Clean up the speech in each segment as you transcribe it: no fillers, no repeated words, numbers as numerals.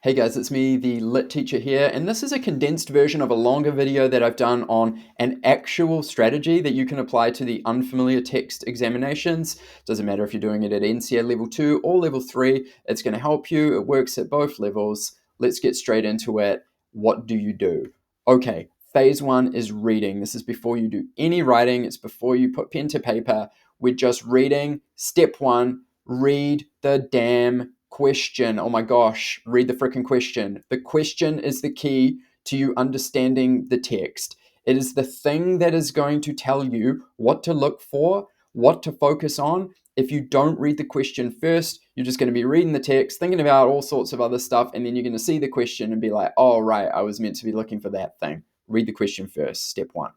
Hey guys, it's me, the Lit teacher here, and this is a condensed version of a longer video that I've done on an actual strategy that you can apply to the unfamiliar text examinations. Doesn't matter if you're doing it at NCEA level 2 or level 3, it's going to help you. It works at both levels. Let's get straight into it. What do you do? Okay, phase 1 is reading. This is before you do any writing, it's before you put pen to paper. We're just reading. Step 1, read the damn question. Oh my gosh, read the freaking question. The question is the key to you understanding the text. It is the thing that is going to tell you what to look for, what to focus on. If you don't read the question first, you're just going to be reading the text, thinking about all sorts of other stuff, and then you're going to see the question and be like, oh, right, I was meant to be looking for that thing. Read the question first, step 1.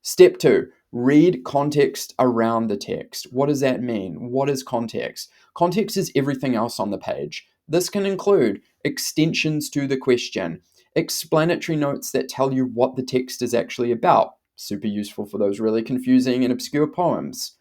Step 2, read context around the text. What does that mean? What is context? Context is everything else on the page. This can include extensions to the question, explanatory notes that tell you what the text is actually about. Super useful for those really confusing and obscure poems.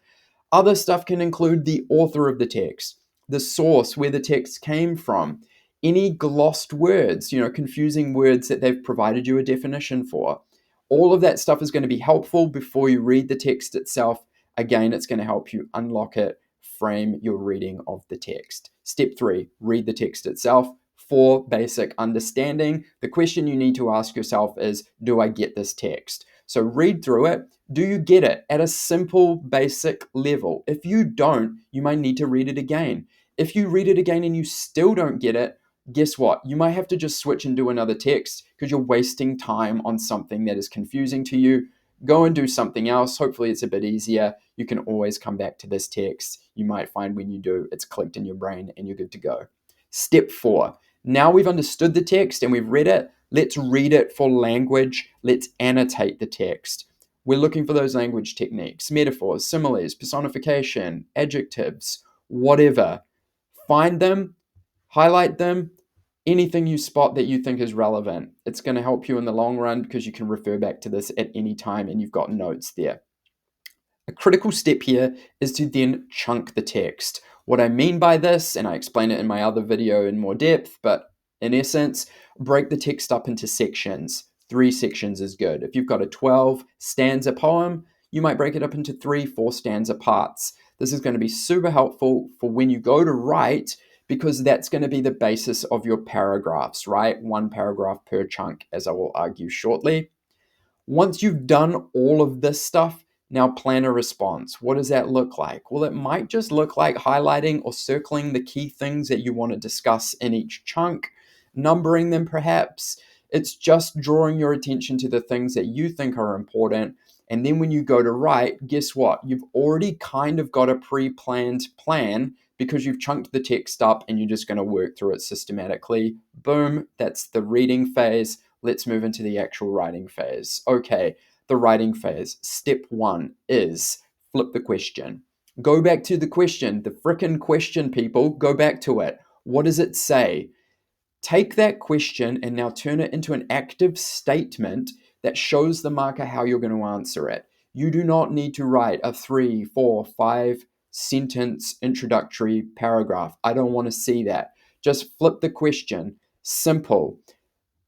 Other stuff can include the author of the text, the source, where the text came from, any glossed words, confusing words that they've provided you a definition for. All of that stuff is going to be helpful before you read the text itself. Again, it's going to help you unlock it, frame your reading of the text. Step 3, read the text itself. For basic understanding, the question you need to ask yourself is, do I get this text? So read through it. Do you get it at a simple, basic level? If you don't, you might need to read it again. If you read it again and you still don't get it, guess what? You might have to just switch and do another text because you're wasting time on something that is confusing to you. Go and do something else. Hopefully it's a bit easier. You can always come back to this text. You might find when you do, it's clicked in your brain and you're good to go. Step 4. Now we've understood the text and we've read it. Let's read it for language. Let's annotate the text. We're looking for those language techniques, metaphors, similes, personification, adjectives, whatever. Find them, highlight them, anything you spot that you think is relevant. It's going to help you in the long run because you can refer back to this at any time and you've got notes there. A critical step here is to then chunk the text. What I mean by this, and I explain it in my other video in more depth, but in essence, break the text up into sections. 3 sections is good. If you've got a 12 stanza poem, you might break it up into 3-4 stanza parts. This is going to be super helpful for when you go to write because that's going to be the basis of your paragraphs, right? 1 paragraph per chunk, as I will argue shortly. Once you've done all of this stuff, now plan a response. What does that look like? Well, it might just look like highlighting or circling the key things that you want to discuss in each chunk, numbering them perhaps. It's just drawing your attention to the things that you think are important. And then when you go to write, guess what? You've already kind of got a pre-planned plan because you've chunked the text up and you're just going to work through it systematically. Boom, that's the reading phase. Let's move into the actual writing phase. Okay, the writing phase. Step 1 is flip the question. Go back to the question, the frickin' question, people. Go back to it. What does it say? Take that question and now turn it into an active statement that shows the marker how you're going to answer it. You do not need to write a 3, 4, 5 sentence introductory paragraph. I don't want to see that. Just flip the question. Simple.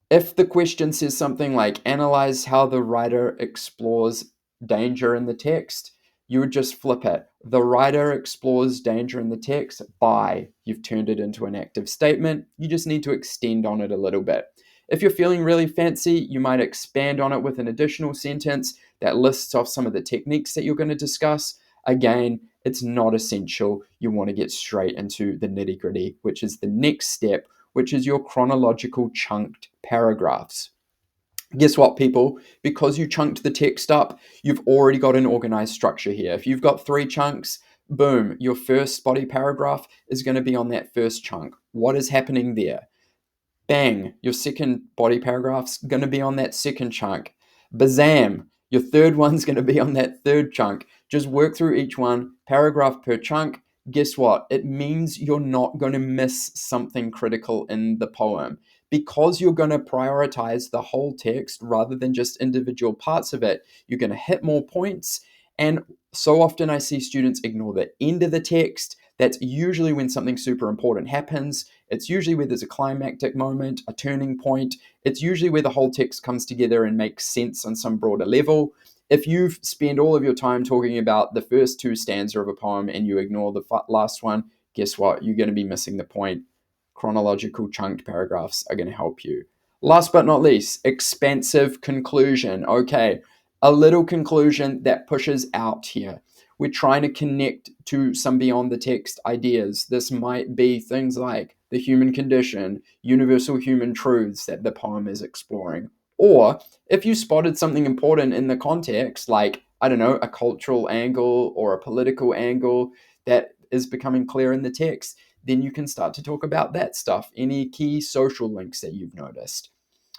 If the question says something like, analyze how the writer explores danger in the text, you would just flip it. The writer explores danger in the text by, you've turned it into an active statement. You just need to extend on it a little bit. If you're feeling really fancy, you might expand on it with an additional sentence that lists off some of the techniques that you're going to discuss. Again, it's not essential. You want to get straight into the nitty-gritty, which is the next step, which is your chronological chunked paragraphs. Guess what, people? Because you chunked the text up, you've already got an organized structure here. If you've got 3 chunks, boom, your first body paragraph is going to be on that first chunk. What is happening there? Bang, your second body paragraph's going to be on that second chunk. Bazam, your third one's going to be on that third chunk. Just work through each one, paragraph per chunk. Guess what? It means you're not going to miss something critical in the poem because you're going to prioritize the whole text rather than just individual parts of it. You're going to hit more points. And so often I see students ignore the end of the text. That's usually when something super important happens. It's usually where there's a climactic moment, a turning point. It's usually where the whole text comes together and makes sense on some broader level. If you spend all of your time talking about the first two stanzas of a poem and you ignore the last one, guess what? You're going to be missing the point. Chronological chunked paragraphs are going to help you. Last but not least, expansive conclusion. Okay, a little conclusion that pushes out here. We're trying to connect to some beyond the text ideas. This might be things like the human condition, universal human truths that the poem is exploring. Or if you spotted something important in the context, like, I don't know, a cultural angle or a political angle that is becoming clear in the text, then you can start to talk about that stuff, any key social links that you've noticed.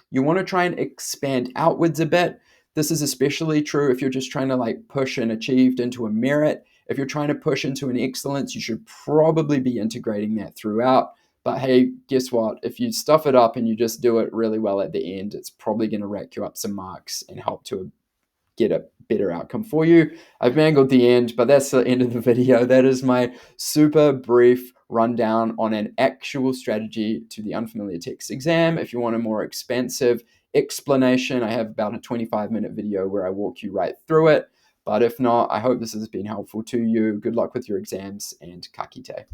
You want to try and expand outwards a bit. This is especially true if you're just trying to like push an achieved into a merit. If you're trying to push into an excellence, you should probably be integrating that throughout. But hey, guess what? If you stuff it up and you just do it really well at the end, it's probably going to rack you up some marks and help to get a better outcome for you. I've mangled the end, but that's the end of the video. That is my super brief rundown on an actual strategy to the unfamiliar text exam. If you want a more expansive explanation, I have about a 25-minute video where I walk you right through it. But if not, I hope this has been helpful to you. Good luck with your exams and ka kite.